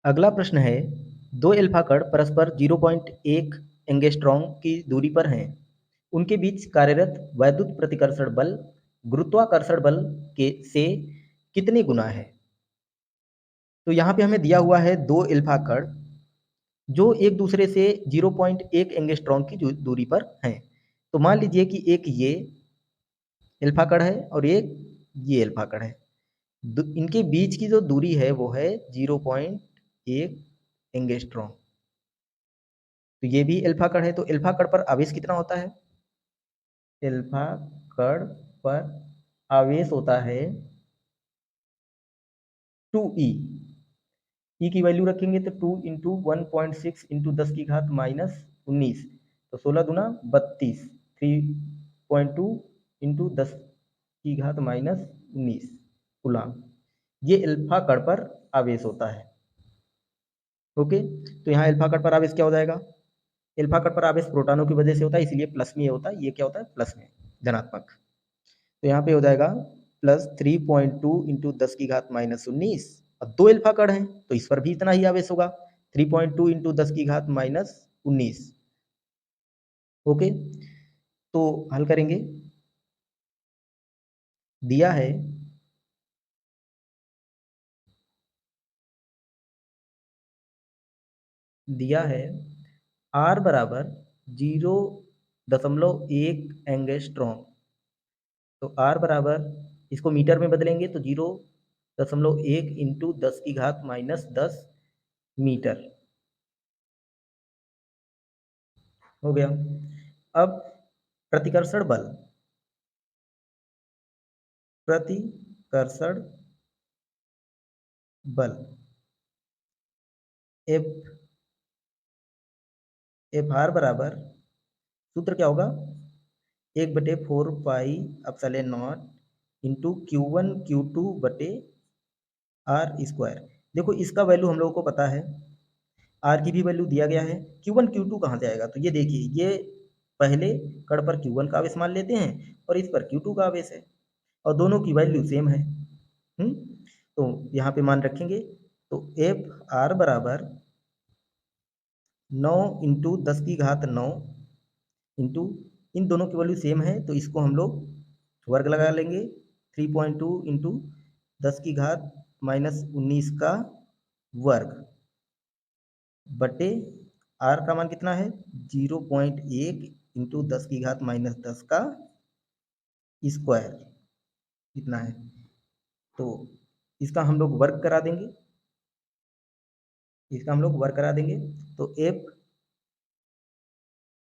अगला प्रश्न है, दो अल्फा कण परस्पर 0.1 एंगस्ट्रॉम की दूरी पर हैं। उनके बीच कार्यरत वैद्युत प्रतिकर्षण बल गुरुत्वाकर्षण बल के से कितने गुना है? तो यहाँ पे हमें दिया हुआ है दो अल्फा कण जो एक दूसरे से 0.1 एंगस्ट्रॉम की दूरी पर हैं। तो मान लीजिए कि एक ये अल्फा कण है और एक ये अल्फा कण है। इनके बीच की जो दूरी है वो है 0.1 एंगस्ट्रॉम। तो ये भी अल्फा कण है, तो अल्फा कण पर आवेश कितना होता है? अल्फा कण पर आवेश होता है 2e। ई की वैल्यू रखेंगे तो 2 इंटू 1.6 इंटू 10⁻−19, तो 16 दूना 32, 3.2 इंटू 10⁻−19 कूलम्ब। ये अल्फा कण पर आवेश होता है। ओके, तो यहाँ अल्फा कण पर आवेश क्या हो जाएगा? अल्फा कण पर आवेश प्रोटॉनों की वजह से होता है, इसलिए प्लस में ये होता है। ये क्या होता है? प्लस में, धनात्मक। तो यहाँ पे हो जाएगा प्लस 3.2 इंटू 10⁻−19। अब दो अल्फा कण हैं तो इस पर भी इतना ही आवेश होगा, 3.2 इंटू 10⁻−19। ओके, तो हल करेंगे। दिया है R बराबर 0.1 एंगस्ट्रॉम। तो R बराबर, इसको मीटर में बदलेंगे तो 0.1 इंटू 10⁻−10 मीटर हो गया। अब प्रतिकर्षण बल, प्रतिकर्षण बल एफ आर बराबर, सूत्र क्या होगा? 1/4 pi epsilon not into Q1 Q2/R²। देखो इसका वैल्यू हम लोगों को पता है, आर की भी वैल्यू दिया गया है। Q1 Q2 कहाँ से आएगा? तो ये देखिए, ये पहले कण पर Q1 का आवेश मान लेते हैं और इस पर Q2 का आवेश है और दोनों की वैल्यू सेम है। तो यहाँ पे मान रखेंगे, तो एफ आर बराबर 9 इंटू 10⁹ इंटू, इन दोनों की वैल्यू सेम है तो इसको हम लोग वर्ग लगा लेंगे। 3.2 इंटू 10⁻−19 का वर्ग बटे आर का मान कितना है? 0.1 इंटू 10⁻−10 का स्क्वायर, कितना है? तो इसका हम लोग वर्ग करा देंगे, तो एफ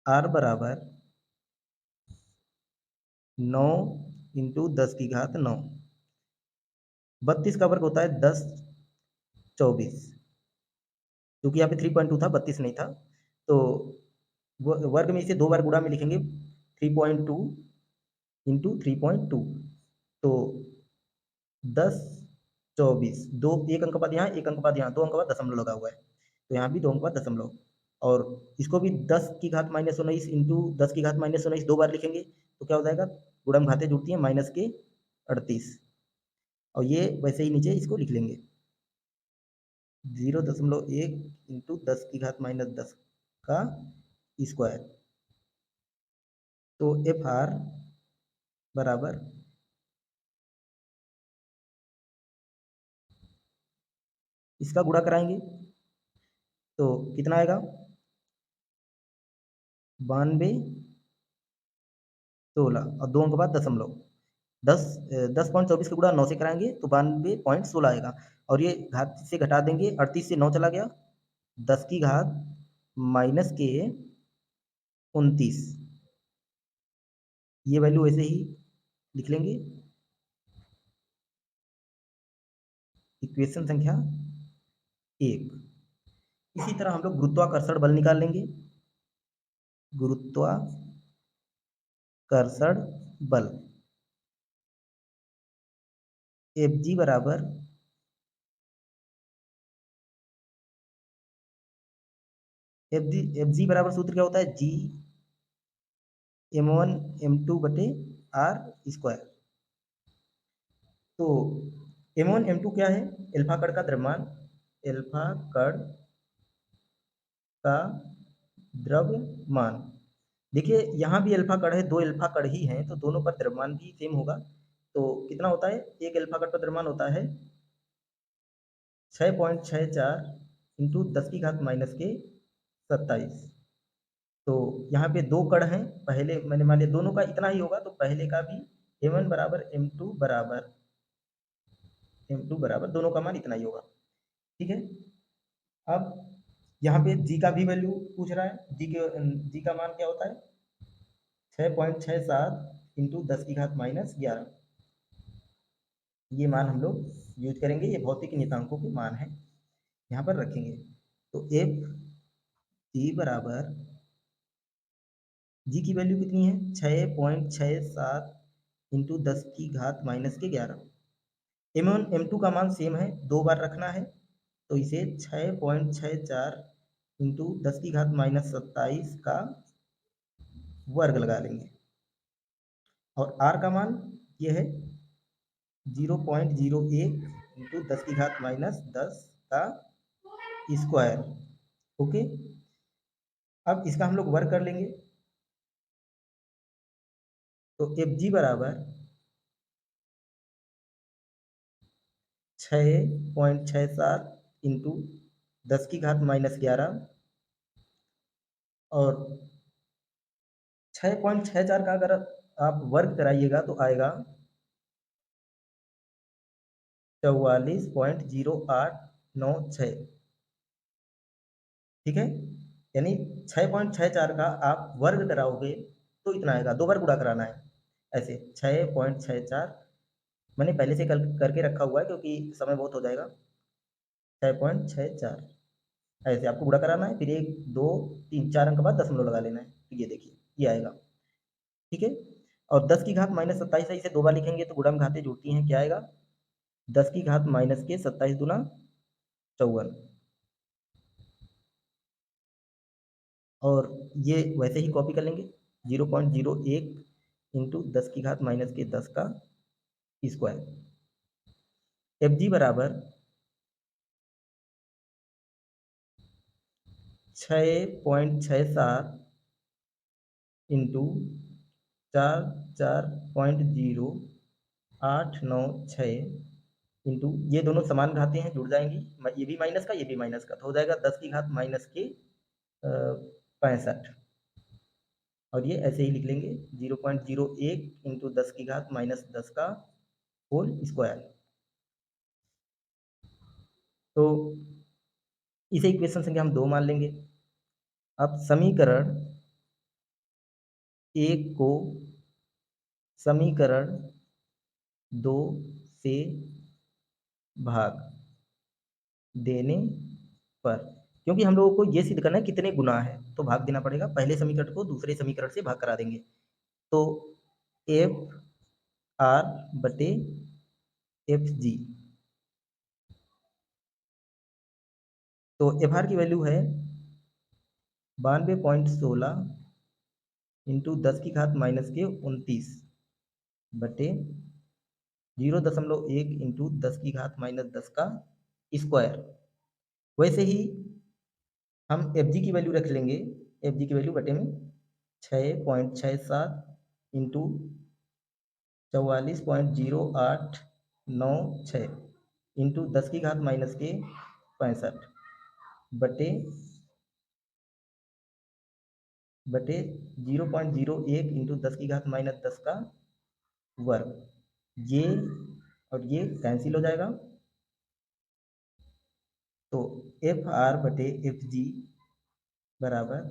आर बराबर 9 इंटू 10⁹ 32 का वर्ग होता है 1024, क्योंकि यहाँ पे 3.2 था, 32 नहीं था। तो वर्ग में इसे दो बार गुणा में लिखेंगे, 3.2 इंटू 3.2, तो 1024, दो एक अंक बाद यहाँ, एक अंक बाद यहाँ, दो अंक बाद दशमलव लगा हुआ है, तो यहाँ भी दो अंक बाद दशमलव। और इसको भी 10⁻−19 इंटू 10⁻−19 दो बार लिखेंगे तो क्या हो जाएगा? गुणम घातें जुड़ती हैं, -38, और ये वैसे ही नीचे इसको लिख लेंगे 0.1 इंटू 10⁻−10 का स्क्वायर। तो एफ आर बराबर इसका गुणा कराएंगे तो कितना आएगा? 9216, और दो अंक बाद दशमलव, 10.24 का गुणा 9 से कराएंगे तो 92.16 आएगा, और ये घात से घटा देंगे, 38 से 9 चला गया, 10⁻−29, ये वैल्यू ऐसे ही लिख लेंगे। इक्वेशन संख्या 1। इसी तरह हम लोग गुरुत्वाकर्षण बल निकाल लेंगे। गुरुत्वाकर्षण बल एफ जी बराबर, एफ जी बराबर सूत्र क्या होता है? जी m1m2/r²। तो m1 m2 क्या है? अल्फा कण का द्रव्यमान एल्फा कण का द्रव्यमान। देखिए यहाँ भी अल्फा कण है, दो अल्फा कण ही हैं, तो दोनों पर द्रव्यमान भी सेम होगा। तो कितना होता है, एक अल्फा कण पर द्रव्यमान होता है 6.64 इंटू 10 की घात माइनस के 27। तो यहाँ पे दो कण हैं, पहले मैंने मान लिया दोनों का इतना ही होगा, तो पहले का भी m1 बराबर m2 बराबर दोनों का मान इतना ही होगा। ठीक है, अब यहाँ पे g का भी वैल्यू पूछ रहा है। g का मान क्या होता है 6.67 इंटू 10 की घात माइनस 11। ये मान हम लोग यूज करेंगे, ये भौतिक नियतांकों के मान है, यहाँ पर रखेंगे। तो एफ जी बराबर जी की वैल्यू कितनी है 6.67 इंटू 10 की घात माइनस के 11। M1 M2 का मान सेम है, दो बार रखना है, तो इसे 6.64 इंटू 10 की घात माइनस 27 का वर्ग लगा लेंगे। और R का मान ये है 0.01 इंटू 10 की घात माइनस 10 का स्क्वायर। ओके, अब इसका हम लोग वर्ग कर लेंगे। तो एफ जी बराबर 6.67 इंटू 10 की घात माइनस 11 और 6.64 का अगर आप वर्ग कराइएगा तो आएगा 44.0896। ठीक है, यानी 6.64 का आप वर्ग कराओगे तो इतना आएगा, दो बार गुणा कराना है। ऐसे 6.64 मैंने पहले से कल करके रखा हुआ है क्योंकि समय बहुत हो जाएगा। 6.64 ऐसे आपको गुणा कराना है, फिर 1 2 3 4 अंक के बाद दशमलव लगा लेना है, तो ये देखिए ये आएगा। ठीक है, और 10 की घात माइनस 27 है, इसे दो बार लिखेंगे तो गुणा में घातें जुड़ती हैं, क्या आएगा 10 की घात माइनस के 27 दूना 54। और ये वैसे ही कॉपी कर लेंगे 0.01 इंटू 10 की घात माइनस के 10 का स्क्वायर। एफ जी बराबर 6.67 इंटू 44.0896 इंटू ये दोनों समान घातें हैं, जुड़ जाएंगी, ये भी माइनस का ये भी माइनस का, तो हो जाएगा 10 की घात माइनस के 65। और ये ऐसे ही लिख लेंगे 0.01 इंटू 10 की घात माइनस 10 का होल स्क्वायर। तो इसे इक्वेशन संख्या हम 2 मान लेंगे। अब समीकरण 1 को समीकरण 2 से भाग देने पर, क्योंकि हम लोगों को ये सिद्ध करना है कितने गुना है, तो भाग देना पड़ेगा। पहले समीकरण को दूसरे समीकरण से भाग करा देंगे, तो एफ आर बटे एफ जी। तो एफ आर की वैल्यू है 92.16 इंटू 10 की घात माइनस के 29 बटे 0.1 इंटू 10 की घात माइनस 10 का स्क्वायर। वैसे ही हम एफ जी की वैल्यू रख लेंगे, एफ जी की वैल्यू बटे में 6.67 इंटू 44.0896 इंटू 10 की घात माइनस के 65 बटे 0.01 इंटू 10 की घात माइनस 10 का वर्ग। ये और ये कैंसिल हो जाएगा, तो एफ आर बटे एफ जी बराबर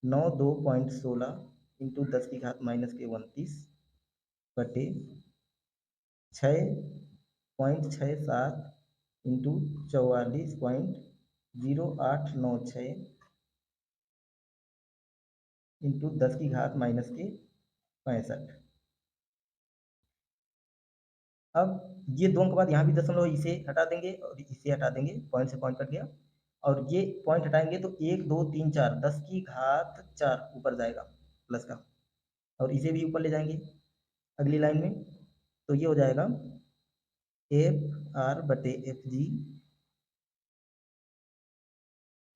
92.16 इंटू 10 की घात माइनस के 29 बटे 6.67 इंटू 44.0896 इंटू 10 की घात माइनस के 65। अब ये 2 अंक बाद यहाँ भी दशमलव, इसे हटा देंगे और इसे हटा देंगे, पॉइंट से पॉइंट कट गया। और ये पॉइंट हटाएंगे तो 1 2 3 4 10 की घात 4 ऊपर जाएगा प्लस का, और इसे भी ऊपर ले जाएंगे अगली लाइन में, तो ये हो जाएगा एफ आर बटे एफ जी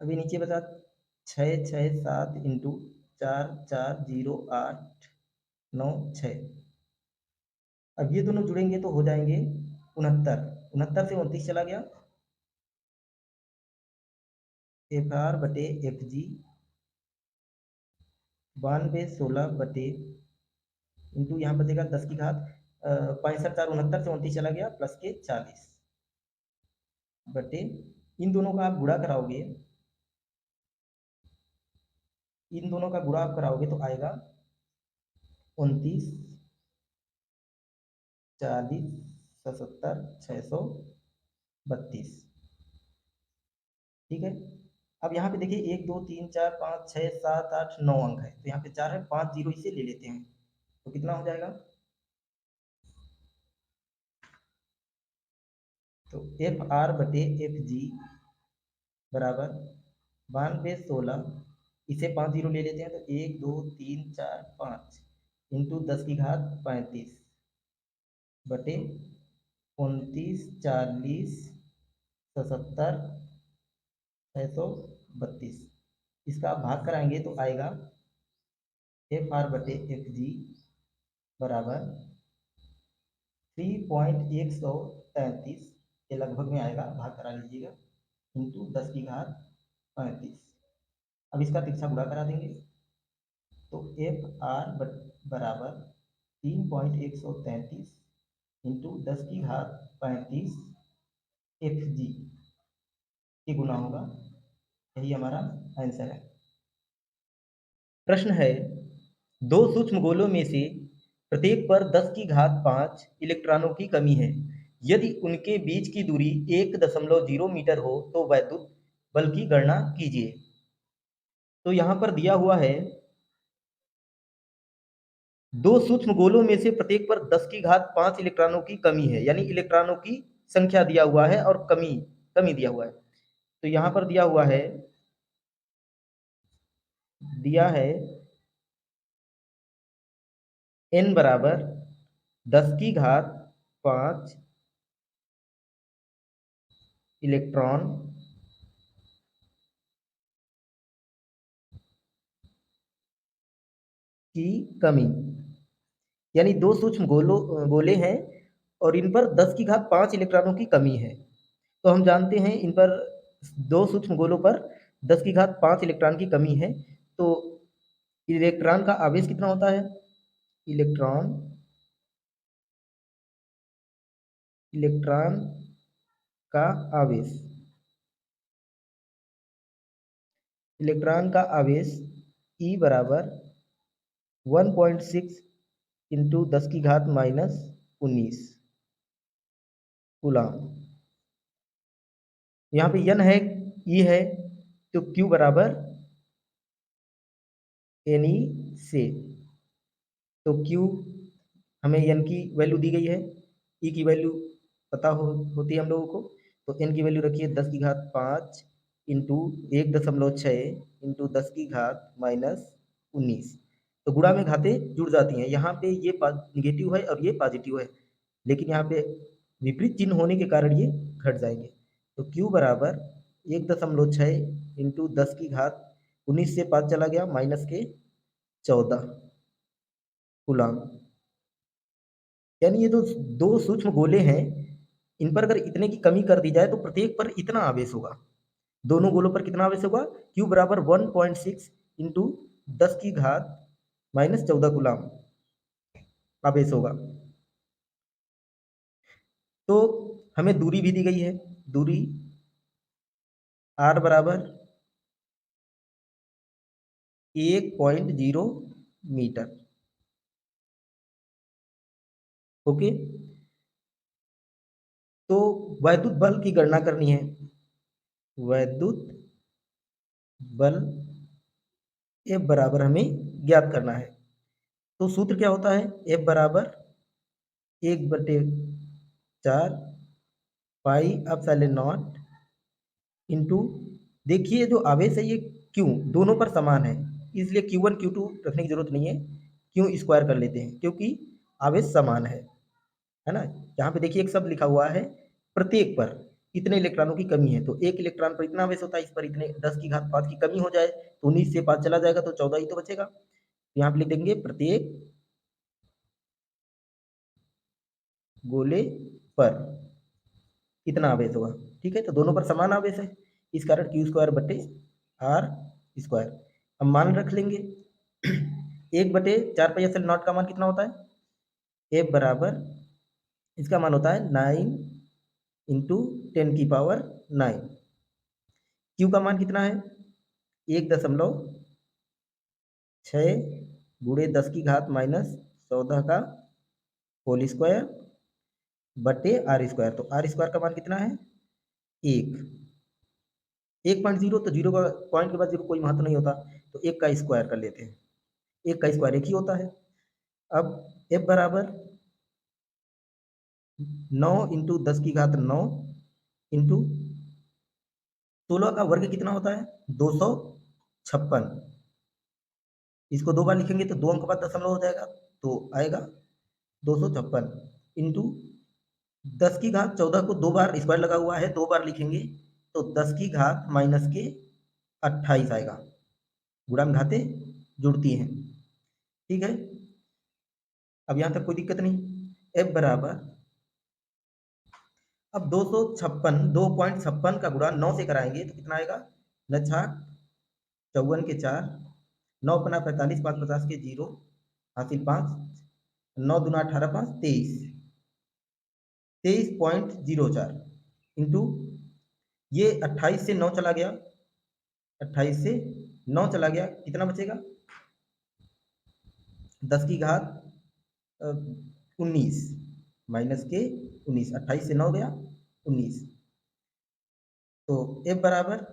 अभी नीचे बचा 667 इंटू 44086। अब ये दोनों जुड़ेंगे तो हो जाएंगे 69। 69 से 29 चला गया, एफ आर बटे एफ जी 9216 इंटू यहाँ बचेगा 10 की घात 65 4 69 से 29 चला गया प्लस के 40 बटे, इन दोनों का आप गुणा कराओगे, इन दोनों का गुणा आप कराओगे तो आएगा 29 40 77 632। ठीक है। अब यहाँ पे देखिए 1 2 3 4 5 6 7 8 9 अंक है, तो यहाँ पे 4 है, 5 जीरो इसे ले लेते हैं तो कितना हो जाएगा, तो एफ आर बटे एफ जी बराबर 9216, इसे 5 जीरो ले लेते हैं तो 1 2 3 4 5 इंटू 10 की घात 35 बटे 29 40 77 632। इसका आप भाग कराएंगे तो आएगा एफ आर बटे एफ जी बराबर 3.133 के लगभग में आएगा, भाग करा लीजिएगा, इंटू 10 की घात 35। अब इसका तिरछा गुणा करा देंगे तो एफ आर बराबर 3.133 इंटू 10 की घात 35 एफ जी के गुना होगा, यही हमारा आंसर है। प्रश्न है, दो सूक्ष्म गोलों में से प्रत्येक पर 10 की घात 5 इलेक्ट्रॉनों की कमी है। यदि उनके बीच की दूरी 1.0 मीटर हो तो वैद्युत बल की गणना कीजिए। तो यहाँ पर दिया हुआ है दो सूक्ष्म गोलों में से प्रत्येक पर 10 की घात 5 इलेक्ट्रॉनों की कमी है, यानी इलेक्ट्रॉनों की संख्या दिया हुआ है और कमी दिया हुआ है। तो यहाँ पर दिया है n बराबर 10 की घात 5 इलेक्ट्रॉन की कमी, यानी दो सूक्ष्म गोले हैं और इन पर 10 की घात 5 इलेक्ट्रॉनों की कमी है। तो हम जानते हैं इन पर दो सूक्ष्म गोलों पर 10 की घात 5 इलेक्ट्रॉन की कमी है। तो इलेक्ट्रॉन का आवेश कितना होता है, इलेक्ट्रॉन का आवेश इलेक्ट्रॉन का आवेश E बराबर 1.6 इंटू 10 की घात -19 कूलाम। यहाँ पे n है, E है, तो Q बराबर Ne से, तो Q हमें n की वैल्यू दी गई है, E की वैल्यू पता होती है हम लोगों को, तो n की वैल्यू रखिए 10 की घात 5 इंटू 1.6 इंटू 10 की घात -19। तो गुणा में घातें जुड़ जाती हैं, यहाँ पे ये निगेटिव है और ये पॉजिटिव है, लेकिन यहाँ पे विपरीत चिन्ह होने के कारण ये घट जाएंगे। तो Q बराबर 1.6 इंटू 10 की घात 19 से 5 चला गया माइनस के 14 कूलाम। यानी ये दो सूक्ष्म गोले हैं, इन पर अगर इतने की कमी कर दी जाए तो प्रत्येक पर इतना आवेश होगा। दोनों गोलों पर कितना आवेश होगा, Q बराबर 1.6 इंटू 10 की घात -14 कूलाम आवेश होगा। तो हमें दूरी भी दी गई है, दूरी R बराबर 1.0 मीटर। ओके, तो वैद्युत बल की गणना करनी है। वैद्युत बल F बराबर हमें ज्ञात करना है। तो सूत्र क्या होता है, F बराबर 1/4 पाई एप्सिलॉन नॉट इंटू, देखिए जो आवेश है ये क्यू दोनों पर समान है, इसलिए Q1 Q2 रखने की जरूरत नहीं है, क्यू स्क्वायर कर लेते हैं क्योंकि आवेश समान है ना। यहाँ पे देखिए एक शब्द लिखा हुआ है, प्रत्येक पर इतने इलेक्ट्रॉनों की कमी है, तो एक इलेक्ट्रॉन पर इतना आवेश होता है, इस पर इतने 10⁵5 की कमी हो जाए तो 19 से 5 चला जाएगा तो 14 ही तो बचेगा। यहाँ पे लिख देंगे प्रत्येक गोले पर इतना आवेश होगा। ठीक है, तो दोनों पर समान आवेश है, इस कारण क्यू स्क्वायर बटे आर स्क्वायर। अब मान रख लेंगे 1/4π∭0 का मान कितना होता है, एफ बराबर इसका मान होता है 9 × 10⁹ क्यू का मान कितना है 1.6 × 10⁻⁻14 का होल स्क्वायर बटे आर स्क्वायर। तो आर स्क्वायर का मान कितना है 1, 1.0, तो जीरो का पॉइंट के बाद जीरो कोई महत्व नहीं होता, तो 1 का स्क्वायर कर लेते हैं, 1 का स्क्वायर 1 ही होता है। अब एफ बराबर 9 × 10⁹ इंटू 16 का वर्ग कितना होता है 256। इसको दो बार लिखेंगे तो 2 अंक बाद दशमलव हो जाएगा, तो आएगा 256 इंटू 10⁻14 को 2 बार स्क्वायर लगा हुआ है, 2 बार लिखेंगे तो 10⁻−28 आएगा। गुणा में घातें जुड़ती हैं। ठीक है, अब यहाँ तक कोई दिक्कत नहीं। एफ बराबर अब 2.56 का गुणा 9 से कराएंगे तो कितना आएगा 9×4 = 54, 9×5 = 45, 5×50 के 0 हासिल 5, 9×2 = 18, 5 23, 23.04 इंटू ये 28 से 9 चला गया, 28 से 9 चला गया, कितना बचेगा 10⁻19 माइनस के 19, 28 से 9 गया 19। तो F बराबर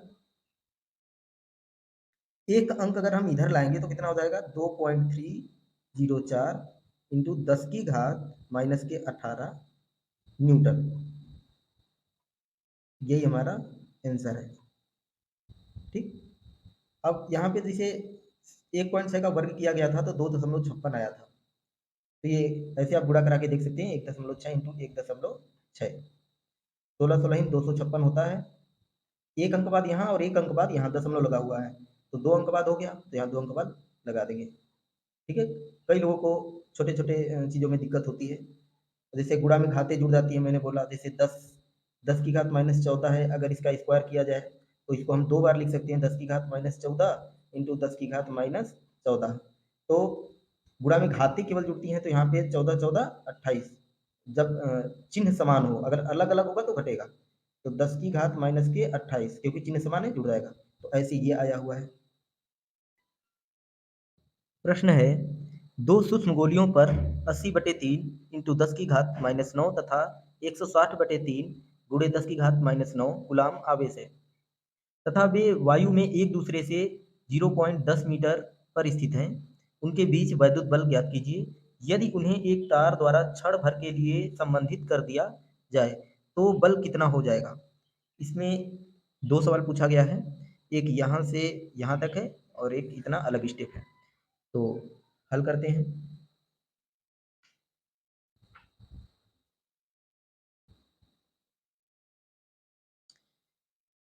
एक अंक अगर हम इधर लाएंगे तो कितना हो जाएगा 2.304 इंटू 10⁻−18 न्यूटन। यही हमारा आंसर है। ठीक, अब यहाँ पे जैसे 1.6 का वर्ग किया गया था तो 2.56 आया था, तो ये ऐसे आप गुणा करा के देख सकते हैं, 1.6 इंटू 1.6, 16 256 होता है। एक अंक बाद यहाँ और एक अंक बाद यहाँ दशमलव लगा हुआ है, तो 2 अंक बाद हो गया, तो यहाँ 2 अंक बाद लगा देंगे। ठीक है, कई लोगों को छोटे छोटे चीज़ों में दिक्कत होती है, जैसे गुणा में घातें जुड़ जाती है, मैंने बोला जैसे 10⁻14 है, अगर इसका स्क्वायर किया जाए तो इसको हम 2 बार लिख सकते हैं, 10⁻14 इंटू 10⁻14। तो गुणा में घातें केवल जुड़ती हैं, तो यहाँ पे 14 14 28, जब चिन्ह समान हो, अगर अलग अलग होगा तो घटेगा, तो 10⁻28 क्योंकि चिन्ह समान है जुड़ जाएगा, तो ऐसे ये आया हुआ है। प्रश्न है, दो सूक्ष्म गोलियों पर 80/3 इंटू 10⁻−9 तथा 160/3 गुणे 10⁻−9 कूलाम आवेश है तथा वे वायु में एक दूसरे से 0.10 मीटर पर स्थित हैं। उनके बीच वैद्युत बल ज्ञात कीजिए। यदि उन्हें एक तार द्वारा क्षण भर के लिए संबंधित कर दिया जाए तो बल कितना हो जाएगा। इसमें 2 सवाल पूछा गया है, एक यहाँ से यहाँ तक है और एक इतना अलग स्टेप है, तो हल करते हैं।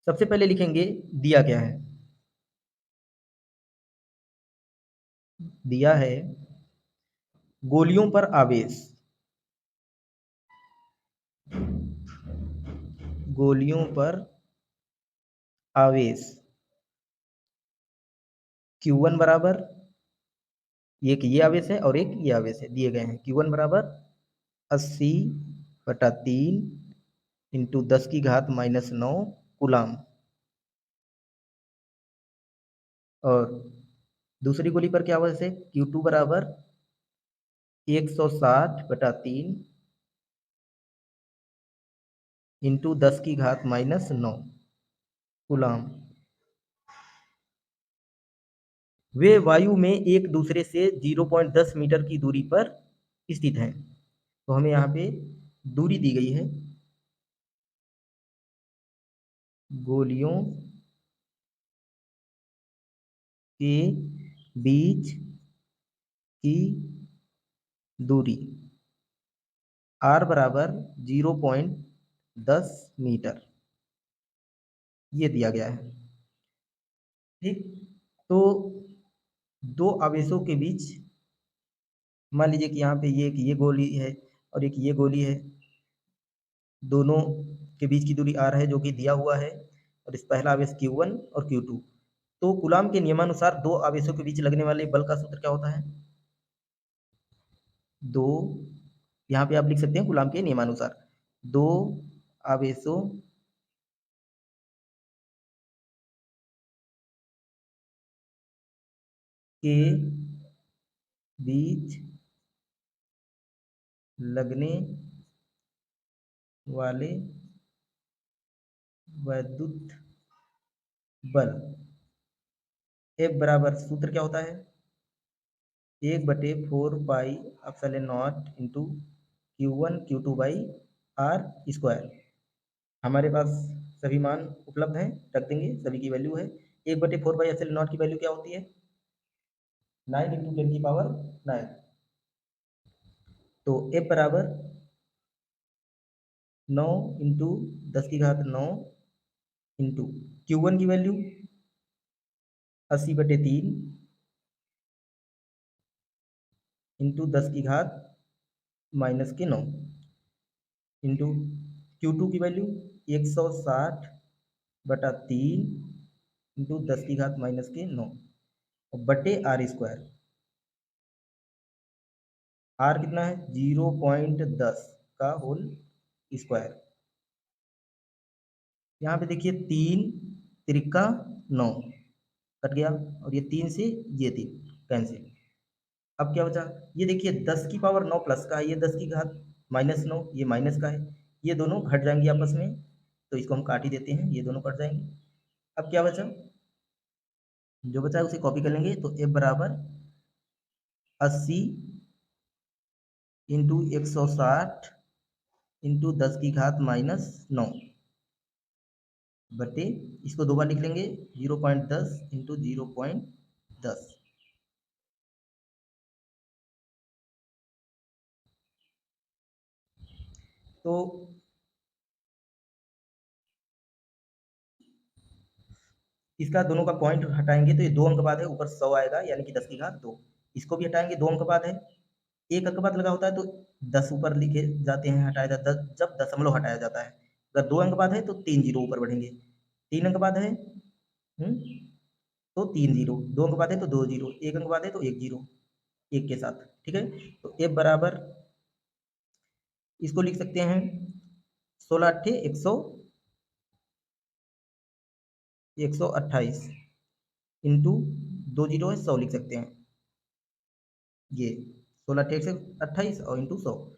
सबसे पहले लिखेंगे दिया क्या है। दिया है गोलियों पर आवेश, गोलियों पर आवेश Q1 बराबर, एक ये आवेश है और एक ये आवेश है, दिए गए हैं। Q1 बराबर 80/3 इंटू 10⁻−9 कूलाम, और दूसरी गोली पर क्या आवेश है Q2 बराबर 160/3 इंटू 10⁻−9 कूलाम। वे वायु में एक दूसरे से 0.10 मीटर की दूरी पर स्थित हैं। तो हमें यहाँ पे दूरी दी गई है, गोलियों के बीच की दूरी r बराबर 0.10 मीटर, ये दिया गया है। ठीक, तो दो आवेशों के बीच, मान लीजिए कि यहाँ पे ये गोली है और एक ये गोली है, दोनों के बीच की दूरी r है जो कि दिया हुआ है, और इस पहला आवेश q1 और q2। तो कूलाम के नियमानुसार दो आवेशों के बीच लगने वाले बल का सूत्र क्या होता है? दो, यहाँ पे आप लिख सकते हैं कूलाम के नियमानुसार, दो आवेशों के बीच लगने वाले वैद्युत बल F बराबर, सूत्र क्या होता है? 1/4 pi into Q1 Q2 by R square. हमारे पास सभी मान उपलब्ध हैं, रख देंगे, सभी की वैल्यू है। 1/4 पाई की वैल्यू क्या होती है? 9 इंटू 10⁹ तो F बराबर 9 इंटू 10⁹ इंटू Q1 की वैल्यू 80/3 इंटू 10⁻⁻9 इंटू Q2 की वैल्यू 160/3 इंटू 10⁻⁻9 और बटे R स्क्वायर। R कितना है? 0.10 का होल स्क्वायर। यहाँ पे देखिए 3 त्रिका 9 कट गया, और ये 3 से ये 3 कैंसिल। अब क्या बचा? ये देखिए 10⁻9 प्लस का है, ये 10⁻⁻9 ये माइनस का है, ये दोनों घट जाएंगे आपस में, तो इसको हम काट ही देते हैं, ये दोनों कट जाएंगे। अब क्या बचा? जो बचा है उसे कॉपी कर लेंगे, तो F बराबर 80 इंटू 160 इंटू 10⁻⁻9 बटे, इसको दो बार लिख लेंगे, 0.10 इंटू 0.10। तो इसका दोनों का पॉइंट हटाएंगे तो ये 2 अंक बाद है, ऊपर 100 आएगा, यानी कि 10⁻2। इसको भी हटाएंगे, 2 अंक बाद है, 1 अंक बाद लगा होता है तो 10 ऊपर लिखे जाते हैं, हटाया जाता है जब दशमलव हटाया जाता है। अगर 2 अंक बाद है तो 3 जीरो ऊपर बढ़ेंगे, 3 अंक बाद है तो 3 जीरो, 2 अंक बाद है तो 2 जीरो, 1 अंक बाद है तो 1 जीरो, एक के साथ। ठीक है, तो F बराबर, इसको लिख सकते हैं 16 अट्ठे 128 इंटू 2 जीरो है 100 लिख सकते हैं, ये 16 अट्ठे 128 और इंटू 100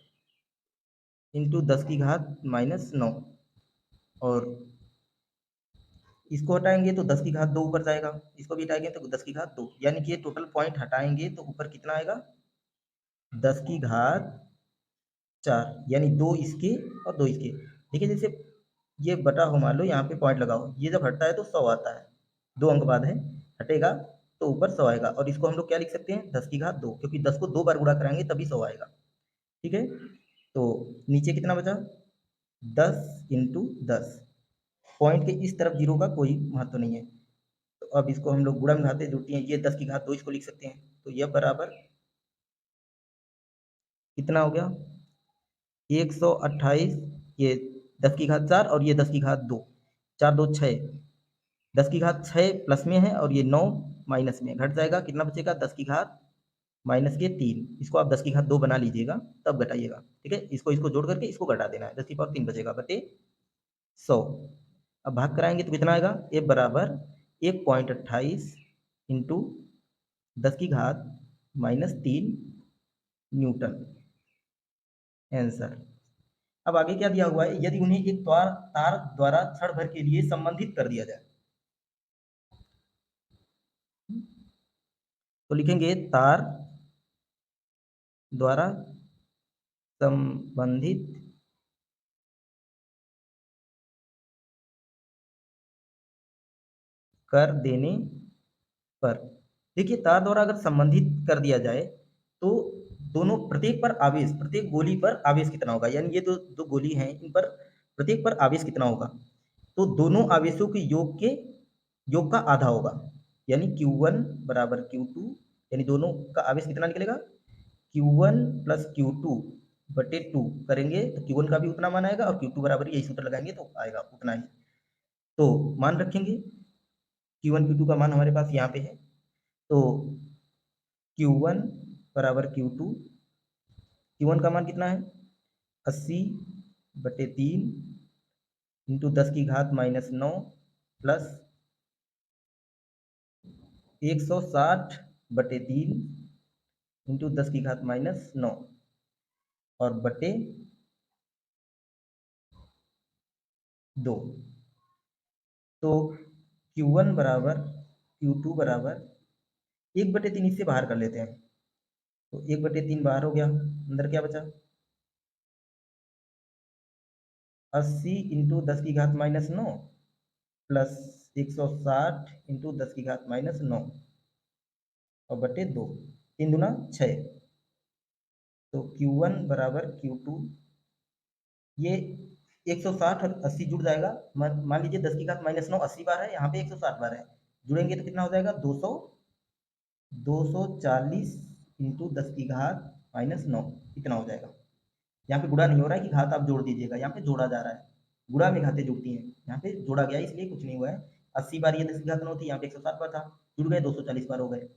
इंटू 10⁻⁻9, और इसको हटाएंगे तो 10⁻2 ऊपर जाएगा, इसको भी हटाएंगे तो 10⁻2, यानी कि ये टोटल पॉइंट हटाएंगे तो ऊपर कितना आएगा? 10⁻4, यानी 2 इसके और 2 इसके। देखिए जैसे ये बटा हो, मान लो यहाँ पे पॉइंट लगाओ, ये जब हटता है तो 100 आता है, 2 अंक बाद है, हटेगा तो ऊपर 100 आएगा, और इसको हम लोग क्या लिख सकते हैं? 10⁻2, क्योंकि 10 को 2 बार गुणा कराएंगे तभी 100 आएगा। ठीक है, तो नीचे कितना बचा? 10 इंटू 10, पॉइंट के इस तरफ जीरो का कोई महत्व नहीं है, तो अब इसको हम लोग गुणा में घाते जुड़ती हैं, ये 10⁻2 इसको लिख सकते हैं, तो यह बराबर कितना हो गया? 128, ये 10⁻4 और ये 10⁻2, 4 2 6, 10⁻6 प्लस में है और ये 9 माइनस में, घट जाएगा, कितना बचेगा? 10⁻−3, इसको आप 10⁻2 बना लीजिएगा, तब घटाइएगा। ठीक है, इसको इसको जोड़ करके इसको घटा देना है, 10⁻3 बचेगा बटे 100। अब भाग कराएंगे तो कितना आएगा? F बराबर 1.28 इंटू 10⁻−3 न्यूटन, आंसर। अब आगे क्या दिया हुआ है? यदि उन्हें एक तार द्वारा क्षण भर के लिए संबंधित कर दिया जाए, तो लिखेंगे तार द्वारा संबंधित कर देने पर देखिए तार द्वारा अगर संबंधित कर दिया जाए तो दोनों प्रत्येक पर आवेश, प्रत्येक गोली पर आवेश कितना होगा, यानी ये दो गोली हैं, इन पर प्रत्येक पर आवेश कितना होगा, तो दोनों आवेशों के योग का आधा होगा, यानी Q1 बराबर Q2, यानी दोनों का आवेश कितना निकलेगा, Q1 प्लस Q2 बटे 2 करेंगे तो Q1 का भी उतना मान आएगा और Q2 बराबर यही सूत्र लगाएंगे तो आएगा उतना ही। तो मान रखेंगे Q1 Q2 का मान हमारे पास यहाँ पे है, तो Q1 बराबर Q2, Q1 का मान कितना है 80 बटे 3 इंटू 10 की घात माइनस 9 प्लस 160 बटे 3 इंटू 10 की घात माइनस 9 और बटे 2। तो Q1 बराबर Q2 बराबर 1/3 इससे बाहर कर लेते हैं, तो 1/3 बाहर हो गया, अंदर क्या बचा 80 इंटू 10 की घात माइनस 9 प्लस 160 इंटू 10 की घात माइनस 9 और बटे 2, 3 दूना 6। तो Q1 बराबर Q2, ये 160 और 80 जुड़ जाएगा, मान लीजिए 10 की घात माइनस 9 80 बार है, यहाँ पे 160 बार है, जुड़ेंगे तो कितना हो जाएगा 240 इंटू 10 की घात माइनस 9 इतना हो जाएगा। यहाँ पे गुणा नहीं हो रहा है कि घात आप जोड़ दीजिएगा, यहाँ पे जोड़ा जा रहा है, गुणा में घातें जुड़ती हैं, यहाँ पे जोड़ा गया इसलिए कुछ नहीं हुआ है। 80 बार ये 10 की घात 9 थी, यहाँ पे 160 बार था, जुड़ गए 240 बार हो गए,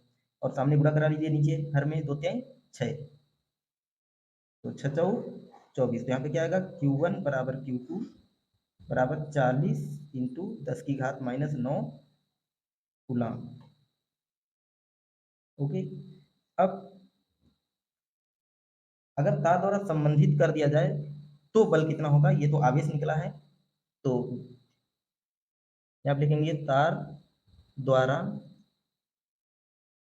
और सामने गुणा करा लीजिए, नीचे हर में 2 3 6, तो 6 चौ 24, तो यहाँ पे क्या आएगा Q1 बराबर Q2 बराबर 40 इंटू 10 की घात माइनस 9 कूलाम। ओके, अब अगर तार द्वारा संबंधित कर दिया जाए तो बल कितना होगा, ये तो आवेश निकला है, तो यहाँ आप लिखेंगे तार द्वारा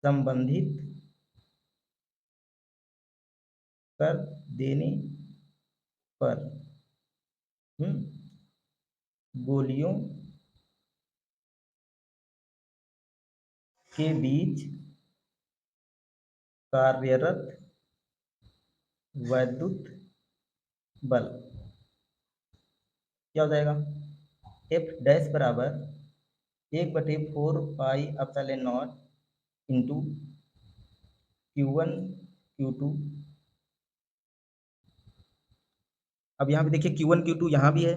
संबंधित कर देने पर गोलियों के बीच कार्यरत वैद्युत बल क्या हो जाएगा, एफ डैश बराबर 1/4 pi epsilon not into Q1 Q2। अब यहाँ पे देखिए Q1 Q2 यहाँ भी है,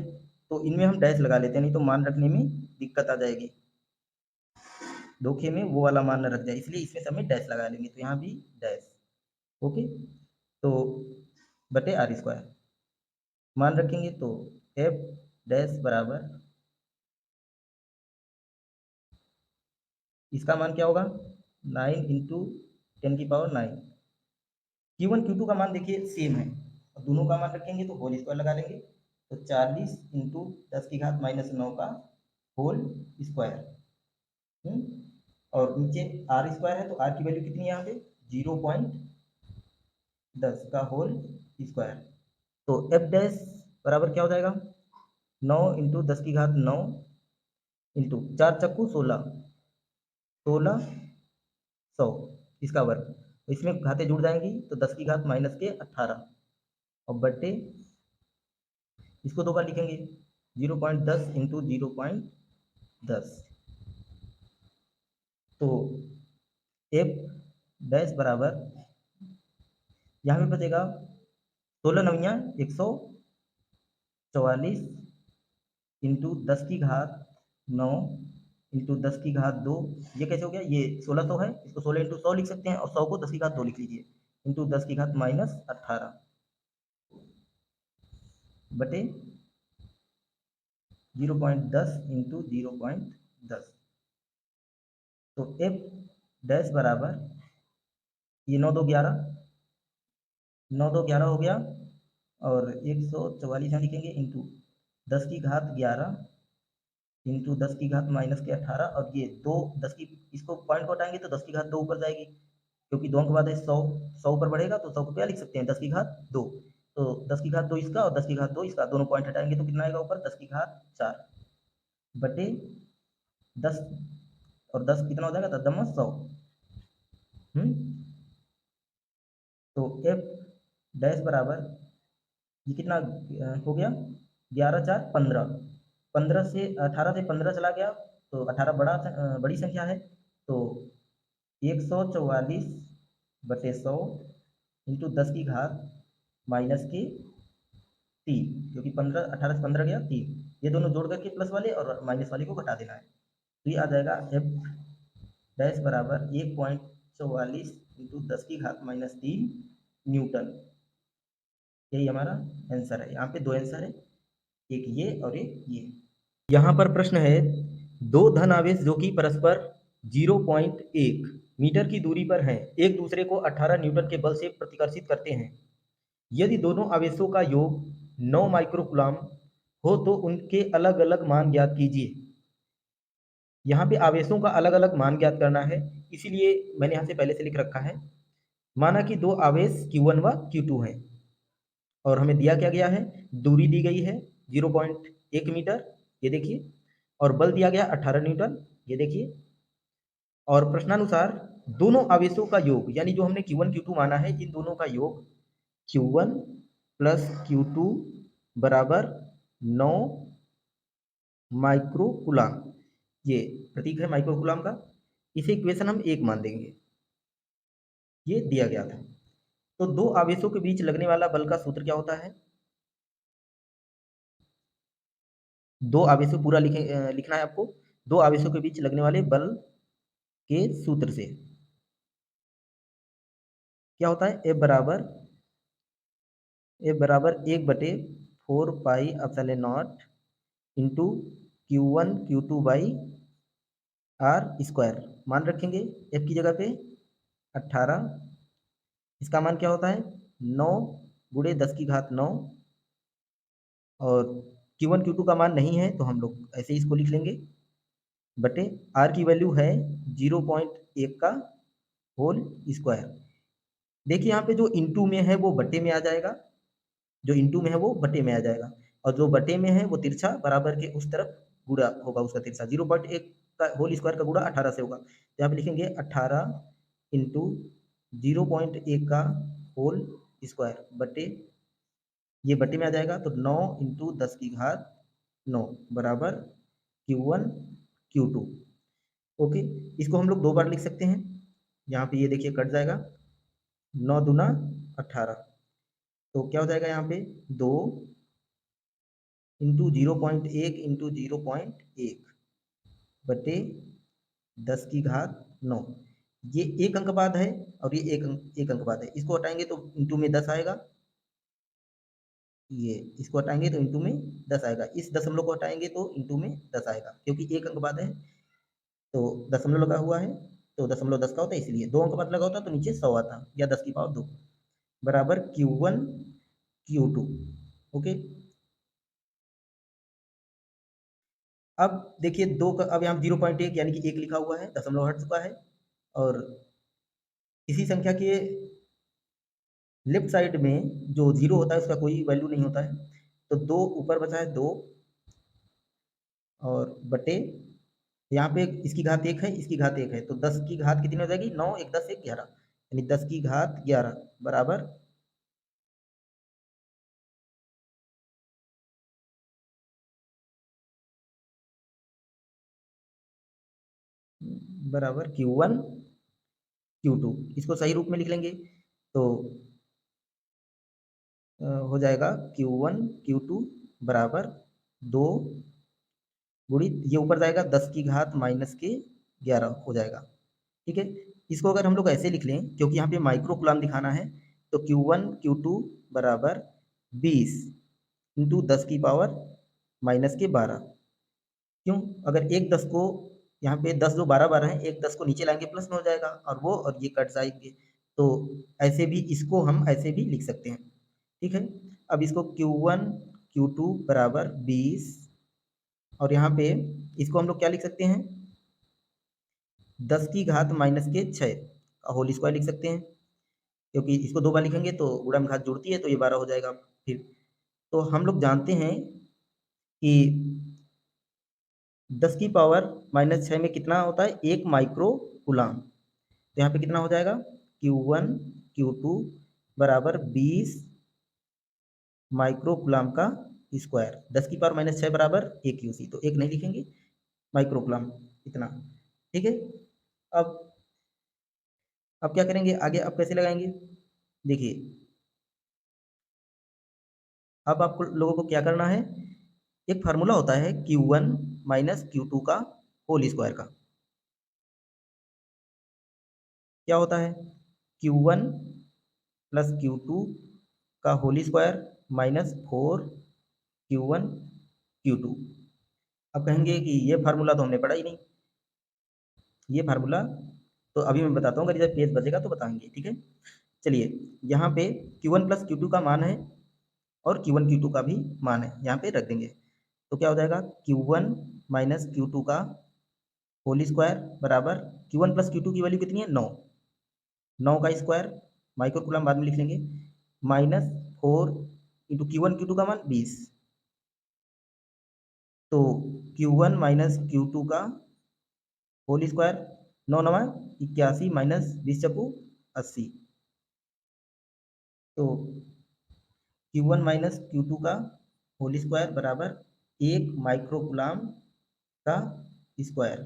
तो इनमें हम डैश लगा लेते हैं, नहीं तो मान रखने में दिक्कत आ जाएगी, धोखे में वो वाला मान न रख जाए, इसलिए इसमें समय डैश लगा लेंगे, तो यहाँ भी डैश। ओके, तो बटे आर स्क्वायर मान रखेंगे, तो एफ डैश बराबर इसका मान क्या होगा 9 इंटू 10⁹। Q1 Q2 का मान देखिए सेम है, और दोनों का मान रखेंगे तो होल स्क्वायर लगा लेंगे, तो 40 इंटू 10 की घात माइनस 9 का होल स्क्वायर, और नीचे आर स्क्वायर है, तो आर की वैल्यू कितनी है यहाँ पे 0.10 का होल स्क्वायर। तो एफ डैश बराबर क्या हो जाएगा 9 इंटू 10 की घात 9 इंटू 4 चक्कू 16 1600 इसका वर्ग, तो इसमें घातें जुड़ जाएंगी, तो 10 की घात माइनस के 18 और बटे इसको 2 बार लिखेंगे 0.10 इंटू 0.10, तो एफ डैश बराबर यहाँ पे बचेगा 16 नवियाँ 144 इंटू 10 की घात 9 इंटू 10 की घात 2, ये कैसे हो गया, ये 1600 है, इसको 16 इंटू 100 लिख सकते हैं, और 100 को 10 की घात 2 लिख लीजिए, इंटू 10 की घात माइनस 18 बटे 0.10 इंटू 0.10, तो एफ डैश बराबर ये 9 2 11 9 2 11 हो गया, और 144 यहाँ लिखेंगे इंटू 10 की घात 11 इंटू 10 की घात माइनस के 18, और ये 2 10 की इसको पॉइंट को हटाएंगे तो 10 की घात 2 ऊपर जाएगी, क्योंकि 2 के बाद है 100 100 ऊपर बढ़ेगा, तो 100 को क्या लिख सकते हैं 10 की घात 2, तो 10 की घात 2 इसका और 10 की घात 2 इसका, दोनों पॉइंट हटाएंगे तो कितना आएगा ऊपर 10 की घात 4 बटे 10, और 10 कितना हो जाएगा 10 100, तो एफ डैश बराबर ये कितना हो गया, 11 4 15, 15 से 18 से 15 चला गया तो 18 बड़ी संख्या है, तो 144/100 इंटू 10 की घात माइनस के 3, क्योंकि 15 18 से 15 गया 3, ये दोनों जोड़ करके प्लस वाले और माइनस वाले को घटा देना है, तो ये आ जाएगा एफ डैश बराबर 1.44 इंटू 10 की घात -3 न्यूटन। यही हमारा आंसर है। यहाँ पे दो आंसर है, एक ये और एक ये। यहाँ पर प्रश्न है, दो धन आवेश जो कि परस्पर 0.1 मीटर की दूरी पर हैं, एक दूसरे को 18 न्यूटन के बल से प्रतिकर्षित करते हैं। यदि दोनों आवेशों का योग 9 माइक्रोकूलम हो तो उनके अलग अलग मान ज्ञात कीजिए। यहाँ पे आवेशों का अलग अलग मान ज्ञात करना है, इसीलिए मैंने यहाँ से पहले से लिख रखा है। माना कि दो आवेश Q1 व Q2 हैं और हमें दिया क्या गया है, दूरी दी गई है 0.1 मीटर, ये देखिए, और बल दिया गया 18 न्यूटन, ये देखिए, और प्रश्नानुसार दोनों आवेशों का योग, यानी जो हमने Q1 Q2 माना है, इन दोनों का योग Q1 प्लस Q2 बराबर 9 माइक्रोकूलम, ये प्रतीक है माइक्रोकूलम का, इसे इक्वेशन हम 1 मान देंगे, ये दिया गया था। तो दो आवेशों के बीच लगने वाला बल का सूत्र क्या होता है, दो आवेशों पूरा लिखना है आपको, दो आवेशों के बीच लगने वाले बल के सूत्र से क्या होता है, F बराबर 1/4 pi epsilon not into Q1 Q2/r²। मान रखेंगे F की जगह पे 18, इसका मान क्या होता है 9 गुणे 10 की घात 9, और Q1 Q2 का मान नहीं है तो हम लोग ऐसे ही इसको लिख लेंगे, बटे R की वैल्यू है 0.1 का होल स्क्वायर। देखिए यहाँ पे जो इंटू में है वो बटे में आ जाएगा, जो इंटू में है वो बटे में आ जाएगा, और जो बटे में है वो तिरछा बराबर के उस तरफ गुणा होगा उसका तिरछा, 0.1 का होल स्क्वायर का गुणा 18 से होगा, तो यहाँ पे लिखेंगे 18 इंटू 0.1 का होल स्क्वायर बटे, ये बटे में आ जाएगा, तो 9 इंटू 10 की घात 9 बराबर Q1 Q2। ओके, इसको हम लोग दो बार लिख सकते हैं, यहाँ पे ये देखिए कट जाएगा, 9 दूना 18, तो क्या हो जाएगा यहाँ पे 2 इंटू 0.1 इंटू 0.1 बटे 10 की घात 9, ये एक अंक बाद है और ये एक अंक बाद है, इसको हटाएंगे तो इंटू में 10 आएगा, ये इसको हटाएंगे तो इंटू में 10 आएगा, इस दशमलव को हटाएंगे तो इंटू में 10 आएगा, क्योंकि एक अंक बाद है तो दशमलव लगा हुआ है, तो दशमलव 10 का होता है, इसलिए दो अंक बाद लगा होता तो नीचे 100 आता, या 10 की पावर 2 बराबर Q1 Q2। ओके, अब देखिए अब यहाँ 0.1 यानी कि 1 लिखा हुआ है, दशमलव हट चुका है, और इसी संख्या के लेफ्ट साइड में जो 0 होता है उसका कोई वैल्यू नहीं होता है, तो 2 ऊपर बचा है 2, और बटे यहाँ पे इसकी घात 1 है, इसकी घात 1 है, तो 10 की घात कितनी हो जाएगी, 9 1 10 1 11, यानी 10 की घात 11 बराबर Q1 Q2, इसको सही रूप में लिख लेंगे तो हो जाएगा Q1 Q2 बराबर 2 गुणित, ये ऊपर जाएगा 10 की घात -11 हो जाएगा, ठीक है। इसको अगर हम लोग ऐसे लिख लें, क्योंकि यहाँ पे माइक्रोकूलम दिखाना है, तो Q1 Q2 बराबर 20 इंटू 10 की पावर -12, क्यों, अगर एक 10 को यहाँ पे 10 जो 12 12 है, एक 10 को नीचे लाएंगे प्लस में हो जाएगा, और वो और ये कट जाएंगे, तो ऐसे भी इसको हम ऐसे भी लिख सकते हैं, ठीक है। अब इसको Q1 Q2 बराबर 20, और यहाँ पे इसको हम लोग क्या लिख सकते हैं, 10 की घात -6 का होल स्क्वायर लिख सकते हैं, क्योंकि इसको दो बार लिखेंगे तो गुणा में घात जुड़ती है तो ये 12 हो जाएगा फिर। तो हम लोग जानते हैं कि 10 की पावर -6 में कितना होता है, 1 माइक्रो कूलम, तो यहाँ पे कितना हो जाएगा, Q1 Q2 बराबर 20 माइक्रोकुलाम का स्क्वायर, 10⁻⁻6 बराबर 1 यूसी, तो 1 नहीं लिखेंगे, माइक्रोकुलाम इतना। ठीक है। अब क्या करेंगे आगे, अब कैसे लगाएंगे, देखिए अब आपको लोगों को क्या करना है, एक फार्मूला होता है Q1 माइनस Q2 का होल स्क्वायर का। क्या होता है, Q1 प्लस Q2 का whole square minus 4Q1 Q2। अब कहेंगे कि ये फार्मूला तो हमने पढ़ा ही नहीं, ये फार्मूला तो अभी मैं बताता हूँ, अगर जब पेज बचेगा तो बताएंगे। ठीक है, चलिए यहाँ पे Q1 प्लस Q2 का मान है और Q1 Q2 का भी मान है, यहाँ पे रख देंगे। तो क्या हो जाएगा, Q1 माइनस Q2 का होल स्क्वायर बराबर Q1 प्लस Q2 की वैल्यू कितनी है, 9, 9 का स्क्वायर, माइक्रोकुलम बाद में लिख लेंगे, माइनस 4 इंटू Q1 Q2 का मान 20, तो Q1 माइनस Q2 का होल स्क्वायर, 9 9 81 माइनस 20 चकू 80, तो Q1 माइनस Q2 का होल स्क्वायर बराबर 1 माइक्रोकुलाम का स्क्वायर।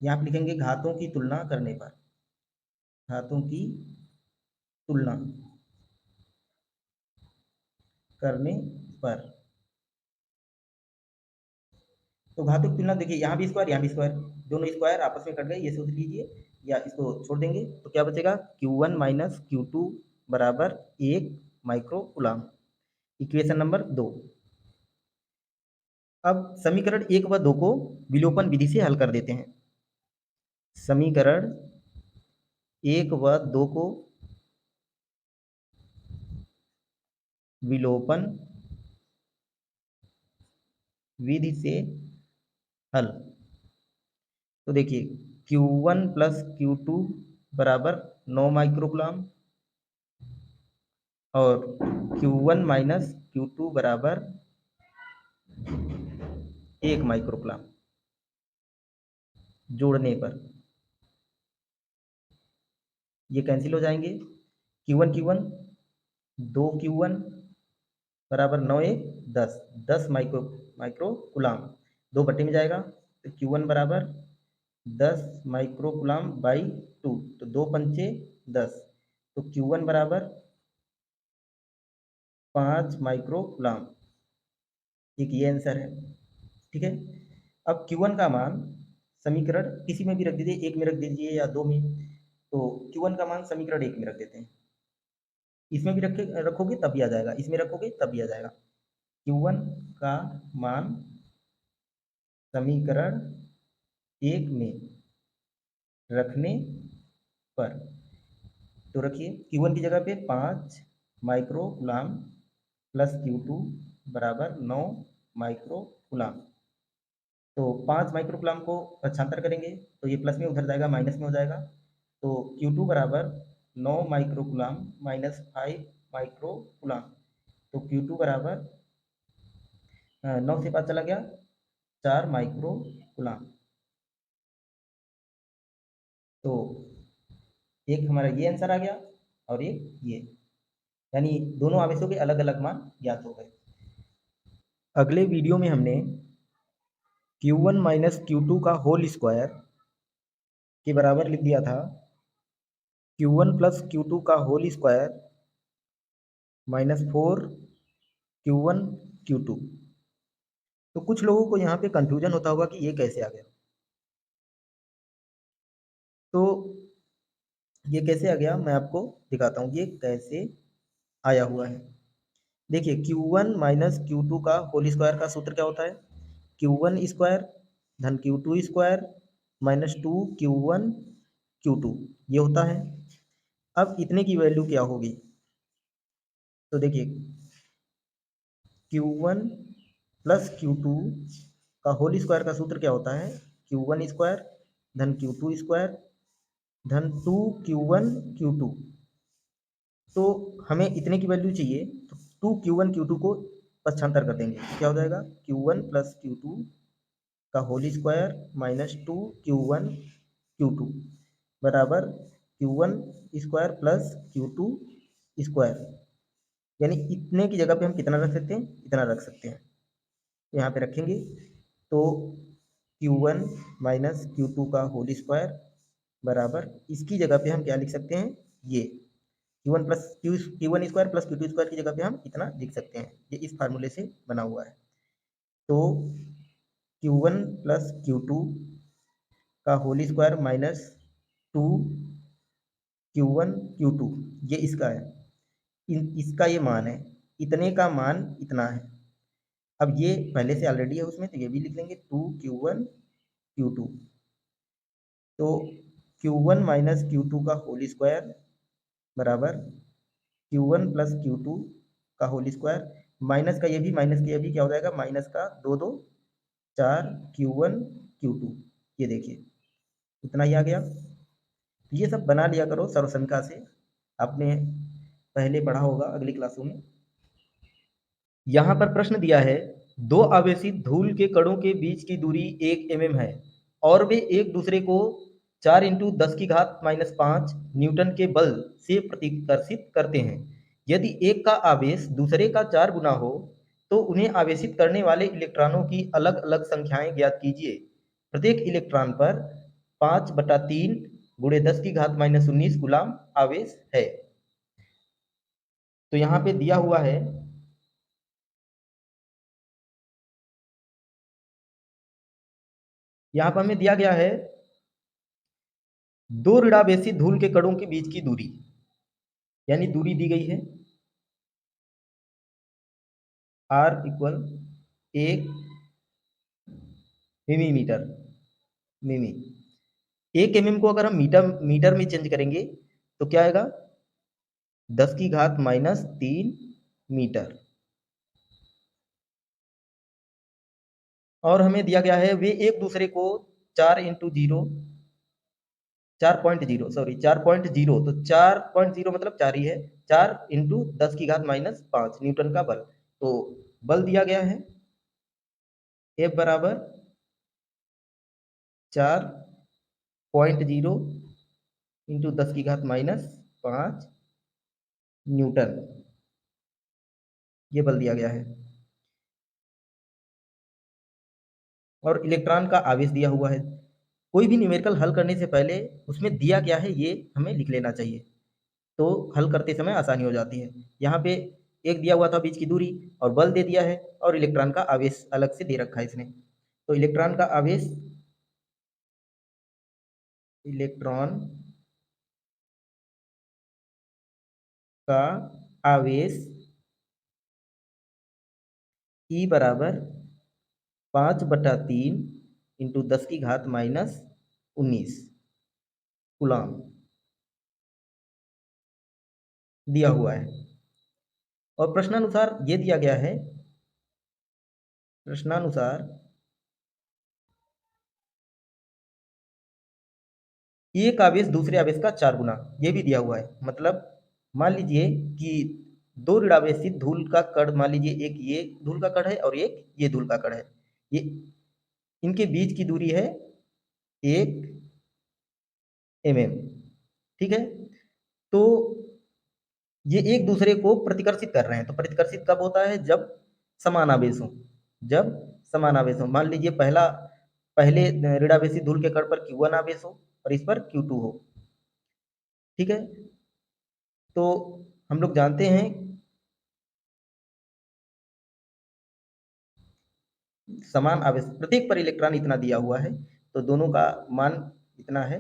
यहाँ पे लिखेंगे घातों की तुलना करने पर, घातों की तुलना करने पर, तो घातों की तुलना देखिए, यहाँ भी स्क्वायर यहाँ भी स्क्वायर, दोनों स्क्वायर आपस में कट गए, ये सोच लीजिए या इसको छोड़ देंगे, तो क्या बचेगा, Q1 माइनस Q2 बराबर 1 माइक्रोकुलाम, इक्वेशन नंबर 2। अब समीकरण 1 व 2 को विलोपन विधि से हल कर देते हैं। समीकरण 1 व 2 को विलोपन विधि से हल, तो देखिए Q1 प्लस Q2 बराबर 9 माइक्रोकुलाम और Q1 माइनस Q2 बराबर 1 माइक्रोकुलाम, जोड़ने पर ये कैंसिल हो जाएंगे, Q1 Q1 2 Q1 बराबर 9 1 10, 10 माइक्रोकुलाम 2 बट्टे में जाएगा, तो Q1 बराबर 10 माइक्रोकुलाम बाई 2, तो 2 पंचे 10, तो Q1 बराबर 5 माइक्रोकुलाम, एक ये आंसर है। ठीक है, अब Q1 का मान समीकरण किसी में भी रख दीजिए, एक में रख दीजिए या 2 में, तो Q1 का मान समीकरण 1 में रख देते हैं, इसमें भी रखोगे तब भी आ जाएगा, इसमें रखोगे तब भी आ जाएगा। Q1 का मान समीकरण 1 में रखने पर, तो रखिए Q1 की जगह पे 5 माइक्रोकुलाम प्लस Q2 बराबर 9 माइक्रोकुलाम, तो 5 माइक्रोकुलाम को पक्षांतर करेंगे तो ये प्लस में उधर जाएगा, माइनस में हो जाएगा, तो Q2 बराबर 9 माइक्रोकुलाम माइनस 5 माइक्रोकुलाम, तो Q2 बराबर 9 से 5 चला गया, 4 माइक्रोकुलाम। तो एक हमारा ये आंसर आ गया और एक ये, यानी दोनों आवेशों के अलग अलग मान ज्ञात हो गए। अगले वीडियो में हमने Q1 माइनस Q2 का होल स्क्वायर के बराबर लिख दिया था Q1 प्लस Q2 का whole square minus 4Q1 Q2। तो कुछ लोगों को यहाँ पे कंफ्यूजन होता होगा कि ये कैसे आ गया, तो ये कैसे आ गया मैं आपको दिखाता हूँ ये कैसे आया हुआ है। देखिए Q1 माइनस Q2 का होल स्क्वायर का सूत्र क्या होता है, Q1 स्क्वायर धन Q2 square minus 2Q1 Q2, ये होता है। अब इतने की वैल्यू क्या होगी, तो देखिए Q1 प्लस Q2 का होल स्क्वायर का सूत्र क्या होता है, Q1 स्क्वायर धन Q2 स्क्वायर धन 2Q1 Q2, तो हमें इतने की वैल्यू चाहिए, तो 2Q1 Q2 को पक्षांतर कर देंगे, क्या हो जाएगा Q1 प्लस Q2 का whole square minus 2Q1 Q2, बराबर Q1 square plus Q2 square, यानी इतने की जगह पे हम कितना रख सकते हैं, इतना रख सकते हैं। तो यहाँ पे रखेंगे तो Q1 माइनस Q2 का होल स्क्वायर बराबर, इसकी जगह पे हम क्या लिख सकते हैं, ये Q1 plus Q1 square plus Q2 square की जगह पे हम इतना लिख सकते हैं। ये इस फार्मूले से बना हुआ है। तो Q1 प्लस Q2 का whole square minus 2 Q1 Q2, ये इसका है, इसका ये मान है, इतने का मान इतना है। अब ये पहले से ऑलरेडी है उसमें, तो ये भी लिख लेंगे 2Q1 Q2। तो Q1 माइनस Q2 का होल स्क्वायर बराबर Q1 प्लस Q2 का होल स्क्वायर, माइनस का ये भी, माइनस का ये भी क्या हो जाएगा, माइनस का 2 4 Q1 Q2, ये देखिए इतना ही आ गया। ये सब बना लिया करो सर्वसंख्या से, आपने पहले पढ़ा होगा अगली क्लासों में। यहाँ पर प्रश्न दिया है, दो आवेशित धूल के कणों के बीच की दूरी 1 mm है और वे एक दूसरे को 4 इंटू 10 की घात -5 न्यूटन के बल से प्रतिकर्षित करते हैं। यदि एक का आवेश दूसरे का 4 गुना हो तो उन्हें आवेशित करने वाले इलेक्ट्रॉनों की अलग अलग संख्याएं ज्ञात कीजिए। प्रत्येक इलेक्ट्रॉन पर 5/3 गुणे 10 की घात -19 कूलाम आवेश है। तो यहाँ पे दिया हुआ है, यहाँ पर हमें दिया गया है दो ऋणावेशी धूल के कणों के बीच की दूरी, यानी दूरी दी गई है r इक्वल 1 मिलीमीटर, मिमी। 1 mm को अगर हम मीटर में चेंज करेंगे तो क्या आएगा, 10 की घात -3 मीटर। और हमें दिया गया है वे एक दूसरे को 4.0 तो 4.0 मतलब 4 ही है, 4 इंटू 10 की घात -5 न्यूटन का बल। तो बल दिया गया है F बराबर 4.0 इंटू 10 की घात -5 न्यूटन, ये बल दिया गया है। और इलेक्ट्रॉन का आवेश दिया हुआ है। कोई भी न्यूमेरिकल हल करने से पहले उसमें दिया क्या है ये हमें लिख लेना चाहिए, तो हल करते समय आसानी हो जाती है। यहाँ पे एक दिया हुआ था बीच की दूरी, और बल दे दिया है, और इलेक्ट्रॉन का आवेश अलग से दे रखा है इसने। तो इलेक्ट्रॉन का आवेश, इलेक्ट्रॉन का आवेश E बराबर 5/3 इंटू 10 की घात -19 कूलाम दिया हुआ है। और प्रश्नानुसार ये दिया गया है, प्रश्नानुसार एक आवेश दूसरे आवेश का 4 गुना, ये भी दिया हुआ है। मतलब मान लीजिए कि दो ऋणावेशित धूल का कण, मान लीजिए एक ये धूल का कण है और एक ये धूल का कण है, ये इनके बीच की दूरी है 1 mm, ठीक है। तो ये एक दूसरे को प्रतिकर्षित कर रहे हैं। तो प्रतिकर्षित कब होता है, जब समान आवेश हो, जब समान आवेश हो। मान लीजिए पहले ऋणावेशी धूल के कण पर Q1 आवेश हो और इस पर Q2 हो, ठीक है। तो हम लोग जानते हैं समान आवेश, प्रत्येक पर इलेक्ट्रॉन इतना दिया हुआ है, तो दोनों का मान इतना है,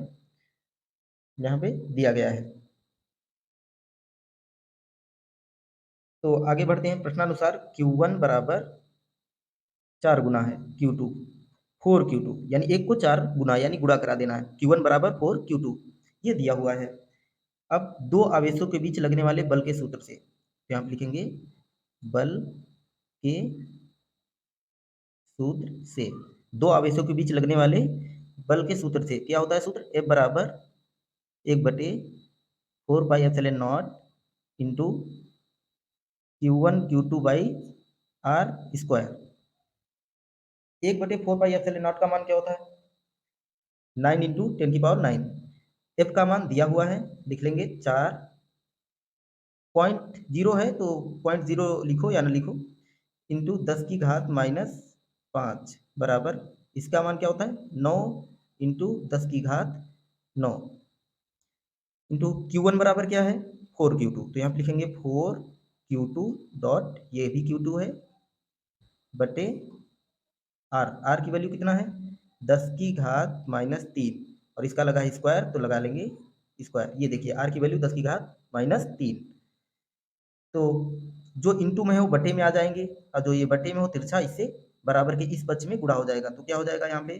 यहाँ पे दिया गया है। तो आगे बढ़ते हैं। प्रश्नानुसार Q1 बराबर 4 गुना है Q2, 4Q2, यानी एक को 4 गुना यानी गुणा करा देना है। Q1 बराबर 4Q2, ये दिया हुआ है। अब दो आवेशों के बीच लगने वाले बल के सूत्र से, तो यहाँ लिखेंगे बल के सूत्र से, दो आवेशों के बीच लगने वाले बल के सूत्र से क्या होता है सूत्र, F बराबर 1/4πε0 into Q1 Q2 by R square. 1/4πε0 का मान क्या होता है, 9 इंटू 10⁻⁹, एफ का मान दिया हुआ है, लिख लेंगे 4, 0.0 है तो 0.0 लिखो या ना लिखो, इंटू 10⁻⁻5 बराबर, इसका मान क्या होता है 9 इंटू 10⁻9 इंटू Q1 बराबर क्या है 4Q2, तो यहाँ पे लिखेंगे 4Q2 डॉट, ये भी Q2 है, बटे R की वैल्यू कितना है 10⁻³ और इसका लगा है स्क्वायर तो लगा लेंगे स्क्वायर, ये देखिए R की वैल्यू 10⁻³ तो जो इंटू में है वो बटे में आ जाएंगे और जो ये बटे में हो तिरछा इससे बराबर के इस पक्ष में गुणा हो जाएगा, तो क्या हो जाएगा यहाँ पे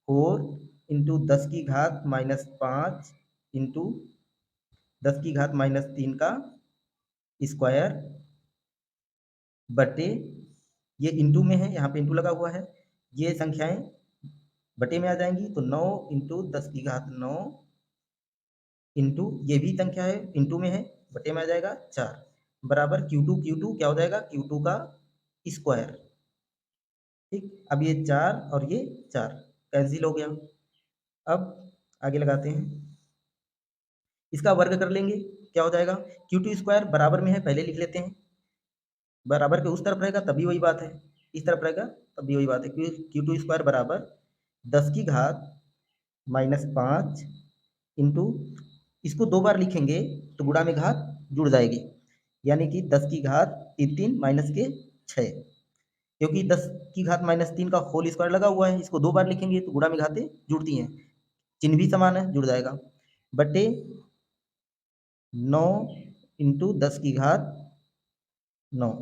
4 इंटू 10⁻⁻5 इंटू 10⁻³ का स्क्वायर बटे, ये इंटू में है यहाँ पे इंटू लगा हुआ है, ये संख्याएं बटे में आ जाएंगी तो 9 इंटू 10⁻9 इंटू ये भी संख्या है इंटू में है बटे में आ जाएगा 4 बराबर Q2 क्या हो जाएगा Q2 का स्क्वायर। ठीक, अब ये 4 और ये 4 कैंसिल हो गया। अब आगे लगाते हैं, इसका वर्ग कर लेंगे, क्या हो जाएगा Q2 स्क्वायर बराबर में है, पहले लिख लेते हैं, बराबर के उस तरफ रहेगा तभी वही बात है, इस तरफ रहेगा तभी वही बात है, Q2 स्क्वायर बराबर 10⁻⁻5 इंटू, इसको 2 बार लिखेंगे तो गुणा में घात जुड़ जाएगी, यानी कि 10⁻³ माइनस के 6, क्योंकि 10⁻³ का होल स्क्वायर लगा हुआ है, इसको 2 बार लिखेंगे तो गुणा में घातें जुड़ती हैं, चिन्ह भी समान है जुड़ जाएगा, बटे 9 इंटू 10⁻9,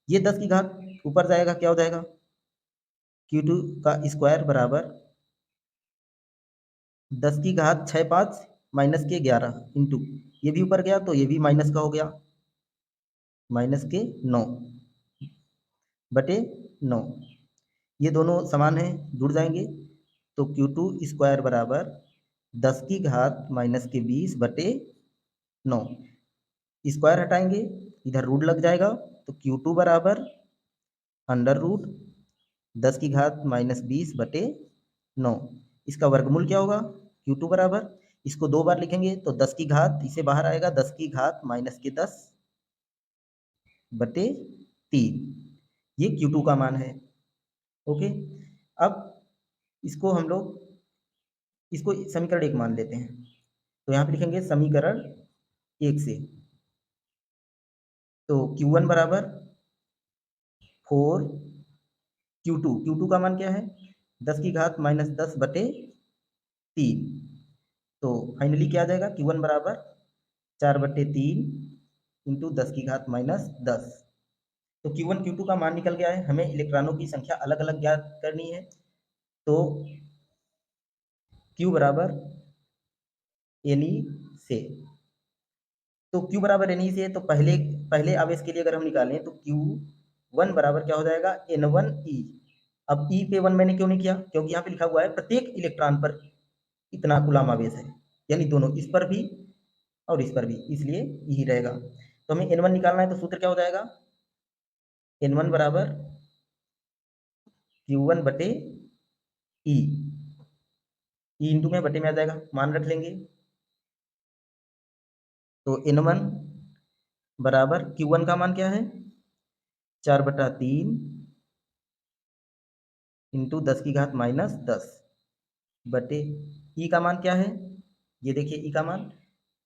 ये 10 की घात ऊपर जाएगा क्या हो जाएगा Q2 का स्क्वायर बराबर 10⁻6 माइनस के 11 इंटू, ये भी ऊपर गया तो ये भी माइनस का हो गया, माइनस के 9 बटे 9, ये दोनों समान हैं जुड़ जाएंगे, तो Q2 स्क्वायर बराबर 10⁻⁻20 बटे 9, स्क्वायर हटाएंगे इधर रूट लग जाएगा तो Q2 बराबर अंडर रूट 10⁻⁻20 बटे 9, इसका वर्गमूल क्या होगा Q2 बराबर, इसको 2 बार लिखेंगे तो 10 की घात इसे बाहर आएगा 10⁻⁻10 बटे 3, ये Q2 का मान है। ओके, अब इसको हम लोग इसको समीकरण 1 मान लेते हैं, तो यहाँ पे लिखेंगे समीकरण 1 से, तो Q1 बराबर 4 Q2 का मान क्या है 10⁻⁻10 बटे 3, तो फाइनली क्या आ जाएगा Q1 बराबर 4 बटे 3 इंटू 10⁻⁻10, तो Q1 Q2 का मान निकल गया है, हमें इलेक्ट्रॉनों की संख्या अलग अलग ज्ञात करनी है, तो Q बराबर Ne से, तो Q बराबर Ne से, तो पहले आवेश के लिए अगर हम निकालें तो Q1 बराबर क्या हो जाएगा N1E, अब E पे 1 मैंने क्यों नहीं किया, क्योंकि यहाँ पे लिखा हुआ है प्रत्येक इलेक्ट्रॉन पर इतना कूलाम आवेश है, यानी दोनों इस पर भी और इस पर भी, इसलिए यही रहेगा, तो हमें N1 निकालना है, तो सूत्र क्या हो जाएगा N1 बराबर Q1 बटे E, E इंटू में बटे में आ जाएगा, मान रख लेंगे, तो N1 बराबर Q1 का मान क्या है 4 बटा 3 इंटू 10⁻⁻10 बटे ई का मान क्या है, ये देखिए ई का मान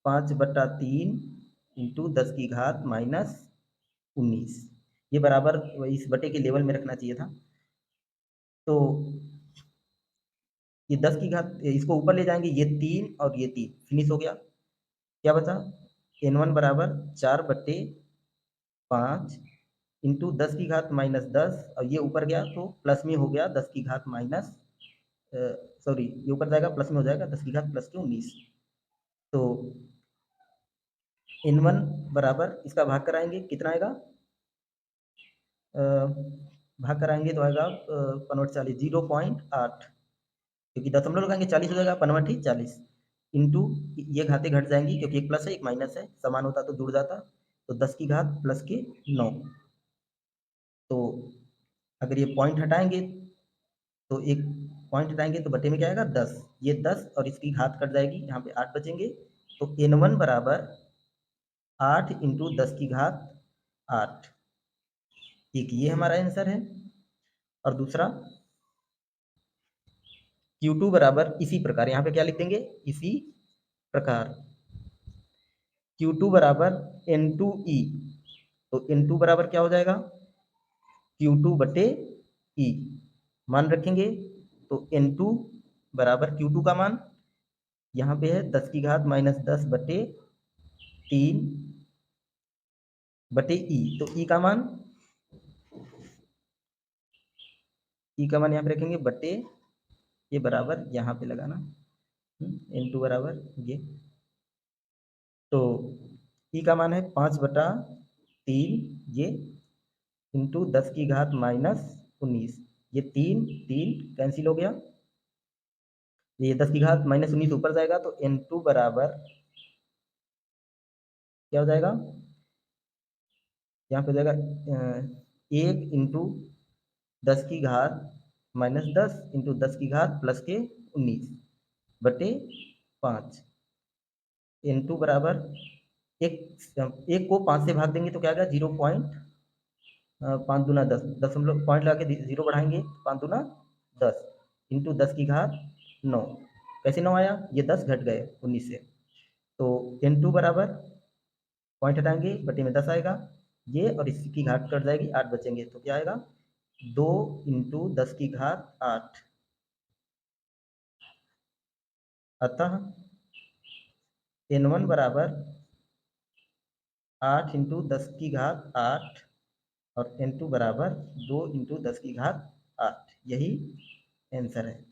5 बटा 3 इंटू 10⁻⁻19, ये बराबर इस बटे के लेवल में रखना चाहिए था, तो ये 10 की घात इसको ऊपर ले जाएंगे, ये 3 और ये 3 फिनिश हो गया, क्या बचा N1 बराबर 4 बटे 5 इंटू 10⁻⁻10 और ये ऊपर गया तो प्लस में हो गया 10⁻⁻, सॉरी ये ऊपर जाएगा प्लस में हो जाएगा 10⁻+19, तो N1 बराबर इसका भाग कराएंगे कितना आएगा, भाग कराएंगे तो आएगा 45 0.8, क्योंकि दशमलव लगाएंगे 40 हो जाएगा 45 40 इंटू, ये घातें घट जाएंगी क्योंकि एक प्लस है एक माइनस है, समान होता तो जुड़ जाता, तो 10 की घात प्लस के 9, तो अगर ये पॉइंट हटाएंगे तो एक पॉइंट हटाएंगे तो बटे में क्या आएगा 10, ये 10 और इसकी घात कट जाएगी, यहाँ पे 8 बचेंगे। तो n1 बराबर 8 इंटू 10 की घात 8। एक ये हमारा आंसर है। और दूसरा Q2 बराबर इसी प्रकार, यहाँ पे क्या लिख देंगे, इसी प्रकार Q2 बराबर N2E। तो N2 बराबर क्या हो जाएगा, Q2 बटे E। मान रखेंगे तो N2 बराबर Q2 का मान यहाँ पे है 10 की घात माइनस 10 बटे 3 बटे E। तो E का मान यहाँ पे रखेंगे बटे, ये बराबर यहाँ पे लगाना, N2 बराबर ये, तो E का मान है 5/3 ये इंटू 10 की घात माइनस 19। ये 3 कैंसिल हो गया, ये 10 की घात माइनस 19 ऊपर जाएगा तो N2 बराबर क्या हो जाएगा, यहाँ पे हो जाएगा 1 इंटू 10 की घात माइनस 10 इंटू 10 की घात प्लस के 19 बटे 5। N2 बराबर एक को 5 से भाग देंगे तो क्या आएगा 0.5 दूना 10, दशमलव पॉइंट लगा के 0 बढ़ाएंगे, 5 दूना 10 इंटू 10 की घात 9। कैसे 9 आया, ये 10 घट गए 19 से, तो N2 बराबर पॉइंट हटाएंगे बटे में 10 आएगा, ये और इसकी घात कट जाएगी, 8 बचेंगे, तो क्या आएगा 2 इंटू 10 की घात 8। अतः N1 बराबर 8 इंटू 10 की घात 8 और N2 बराबर 2 इंटू 10 की घात 8। यही आंसर है।